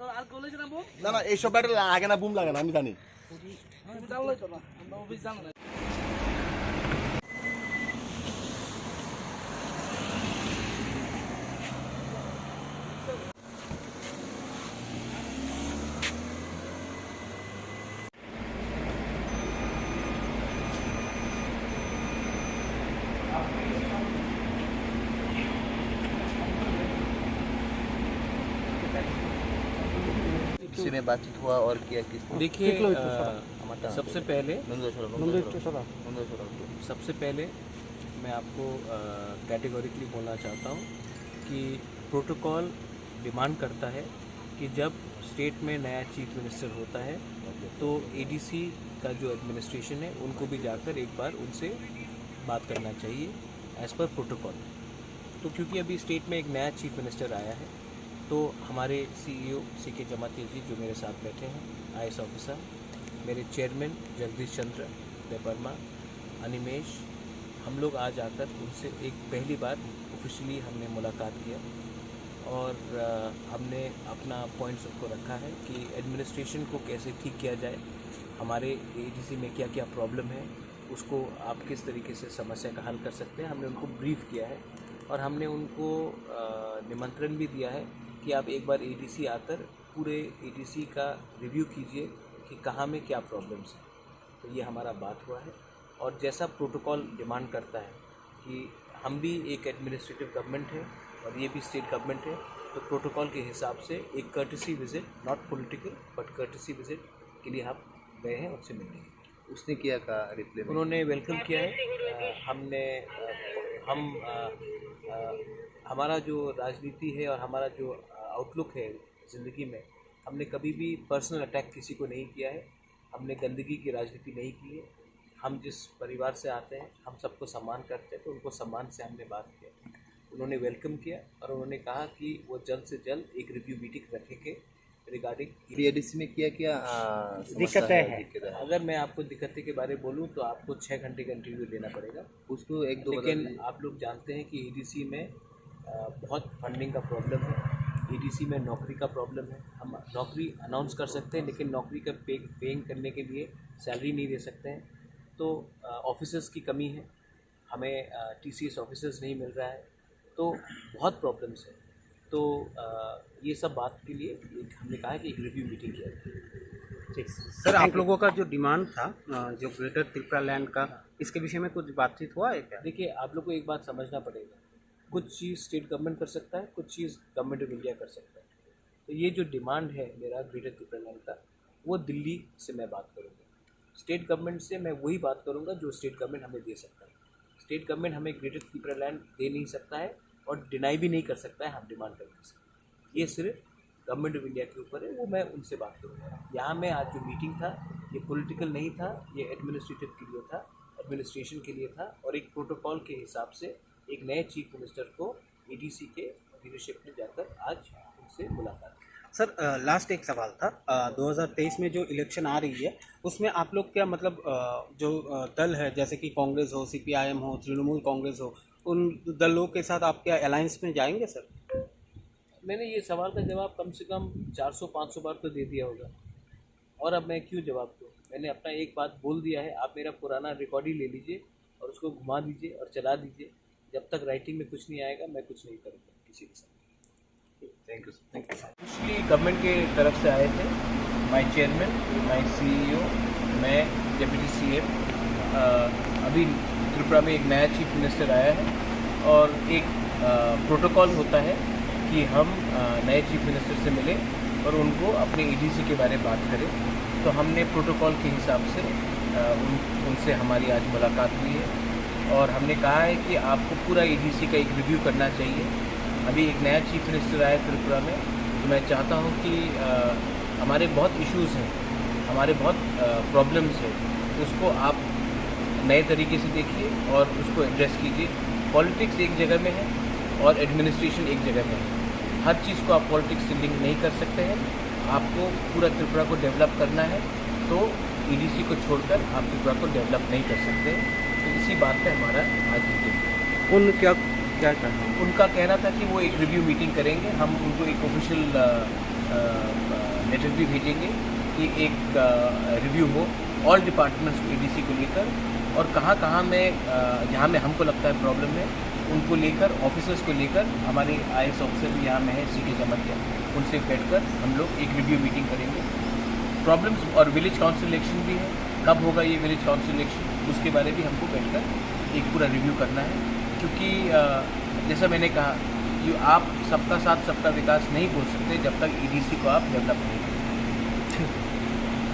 না না এইসব ব্যাটারি লাগে না, বুম লাগে না, আমি জানি। किसी में बातचीत हुआ और क्या किस? देखिए, सबसे पहले मैं आपको कैटेगोरिकली बोलना चाहता हूँ कि प्रोटोकॉल डिमांड करता है कि जब स्टेट में नया चीफ मिनिस्टर होता है तो एडीसी का जो एडमिनिस्ट्रेशन है उनको भी जाकर एक बार उनसे बात करना चाहिए एज़ पर प्रोटोकॉल। तो क्योंकि अभी स्टेट में एक नया चीफ मिनिस्टर आया है तो हमारे सीईओ सीके जमाती जी जो मेरे साथ बैठे हैं, आईएएस ऑफिसर, मेरे चेयरमैन जगदीश चंद्र वर्मा, अनिमेश, हम लोग आज आकर उनसे एक पहली बार ऑफिशियली हमने मुलाकात किया और हमने अपना पॉइंट्स उनको रखा है कि एडमिनिस्ट्रेशन को कैसे ठीक किया जाए, हमारे एडीसी में क्या क्या प्रॉब्लम है, उसको आप किस तरीके से समस्या का हल कर सकते हैं। हमने उनको ब्रीफ किया है और हमने उनको निमंत्रण भी दिया है कि आप एक बार एडीसी आकर पूरे एडीसी का रिव्यू कीजिए कि कहाँ में क्या प्रॉब्लम्स हैं। तो ये हमारा बात हुआ है और जैसा प्रोटोकॉल डिमांड करता है कि हम भी एक एडमिनिस्ट्रेटिव गवर्नमेंट है और ये भी स्टेट गवर्नमेंट है, तो प्रोटोकॉल के हिसाब से एक courtesy visit, not political but courtesy visit के लिए हम गए हैं, उनसे मिलने। उसने किया का रिप्लाई? उन्होंने वेलकम किया है। हमारा जो राजनीति है और हमारा जो आउटलुक है ज़िंदगी में, हमने कभी भी पर्सनल अटैक किसी को नहीं किया है, हमने गंदगी की राजनीति नहीं की है। हम जिस परिवार से आते हैं हम सबको सम्मान करते हैं, तो उनको सम्मान से हमने बात किया। उन्होंने वेलकम किया और उन्होंने कहा कि वो जल्द से जल्द एक रिव्यू मीटिंग रखेंगे रिगार्डिंग एडीसी में क्या क्या दिक्कतें हैं। अगर मैं आपको दिक्कतें के बारे में बोलूँ तो आपको 6 घंटे का इंटरव्यू लेना पड़ेगा उसको एक दो। लेकिन आप लोग जानते हैं कि एडीसी में बहुत फंडिंग का प्रॉब्लम है, एडीसी में नौकरी का प्रॉब्लम है। हम नौकरी अनाउंस कर सकते हैं लेकिन नौकरी का पेइंग करने के लिए सैलरी नहीं दे सकते हैं। तो ऑफिसर्स की कमी है, हमें टीसीएस ऑफिसर्स नहीं मिल रहा है, तो बहुत प्रॉब्लम्स है। तो ये सब बात के लिए हमने कहा कि एक रिव्यू मीटिंग किया जाए। ठीक सर, आप लोगों का जो डिमांड था जो ग्रेटर त्रिपुरा लैंड का, इसके विषय में कुछ बातचीत हुआ है क्या? देखिए, आप लोग को एक बात समझना पड़ेगा, कुछ चीज़ स्टेट गवर्नमेंट कर सकता है, कुछ चीज़ गवर्नमेंट ऑफ इंडिया कर सकता है। तो ये जो डिमांड है मेरा ग्रेटर त्रिपुरा लैंड का, वो दिल्ली से मैं बात करूँगा। स्टेट गवर्नमेंट से मैं वही बात करूँगा जो स्टेट गवर्नमेंट हमें दे सकता है। स्टेट गवर्नमेंट हमें ग्रेटर त्रिपुरा लैंड दे नहीं सकता है और डिनाई भी नहीं कर सकता है हम डिमांड करने से। ये सिर्फ गवर्नमेंट ऑफ इंडिया के ऊपर है, वो मैं उनसे बात करूँगा। यहाँ में आज जो मीटिंग था ये पॉलिटिकल नहीं था, ये एडमिनिस्ट्रेटिव के लिए था, एडमिनिस्ट्रेशन के लिए था और एक प्रोटोकॉल के हिसाब से एक नए चीफ मिनिस्टर को एडीसी के लीडरशिप में जाकर आज उनसे मुलाकात। सर लास्ट एक सवाल था, 2023 में जो इलेक्शन आ रही है उसमें आप लोग क्या मतलब जो दल है जैसे कि कांग्रेस हो, सीपीआईएम हो, तृणमूल कांग्रेस हो, उन दलों के साथ आप क्या अलायंस में जाएंगे सर? मैंने ये सवाल का जवाब कम से कम 400-500 बार तो दे दिया होगा और अब मैं क्यों जवाब दूँ। मैंने अपना एक बात बोल दिया है, आप मेरा पुराना रिकॉर्ड ही ले लीजिए और उसको घुमा दीजिए और चला दीजिए। जब तक राइटिंग में कुछ नहीं आएगा मैं कुछ नहीं करूँगा किसी के साथ। Thank you sir. Actually government के तरफ से आए थे, माय चेयरमैन, माय सीईओ, मैं डिप्टी सीएम। अभी त्रिपुरा में एक नया चीफ मिनिस्टर आया है और एक प्रोटोकॉल होता है कि हम नए चीफ मिनिस्टर से मिलें और उनको अपने एडीसी के बारे में बात करें। तो हमने प्रोटोकॉल के हिसाब से उनसे हमारी आज मुलाकात हुई है और हमने कहा है कि आपको पूरा एडीसी का एक रिव्यू करना चाहिए। अभी एक नया चीफ मिनिस्टर आया त्रिपुरा में, तो मैं चाहता हूँ कि हमारे बहुत इश्यूज़ हैं, हमारे बहुत प्रॉब्लम्स हैं, उसको आप नए तरीके से देखिए और उसको एड्रेस कीजिए। पॉलिटिक्स एक जगह में है और एडमिनिस्ट्रेशन एक जगह में है। हर चीज़ को आप पॉलिटिक्स से लिंक नहीं कर सकते हैं। आपको पूरा त्रिपुरा को डेवलप करना है तो ईडीसी को छोड़कर आप त्रिपुरा को डेवलप नहीं कर सकते। तो इसी बात पे हमारा आज मीटिंग। क्या कहना? उनका कहना था कि वो एक रिव्यू मीटिंग करेंगे, हम उनको एक ऑफिशियल लेटर भी भेजेंगे कि एक रिव्यू हो ऑल डिपार्टमेंट्स को EDC को लेकर, और कहाँ कहाँ में जहाँ में हमको लगता है प्रॉब्लम है उनको लेकर, ऑफिसर्स को लेकर, हमारे IAS ऑफिसर भी यहाँ में है CK जमतिया, उनसे बैठकर हम लोग एक रिव्यू मीटिंग करेंगे। प्रॉब्लम्स और विलेज काउंसिल इलेक्शन भी है, कब होगा ये विलेज काउंसिल इलेक्शन, उसके बारे में हमको बैठकर एक पूरा रिव्यू करना है। क्योंकि जैसा मैंने कहा कि आप सबका साथ सबका विकास नहीं बोल सकते जब तक EDC को आप डेवलप नहीं करें।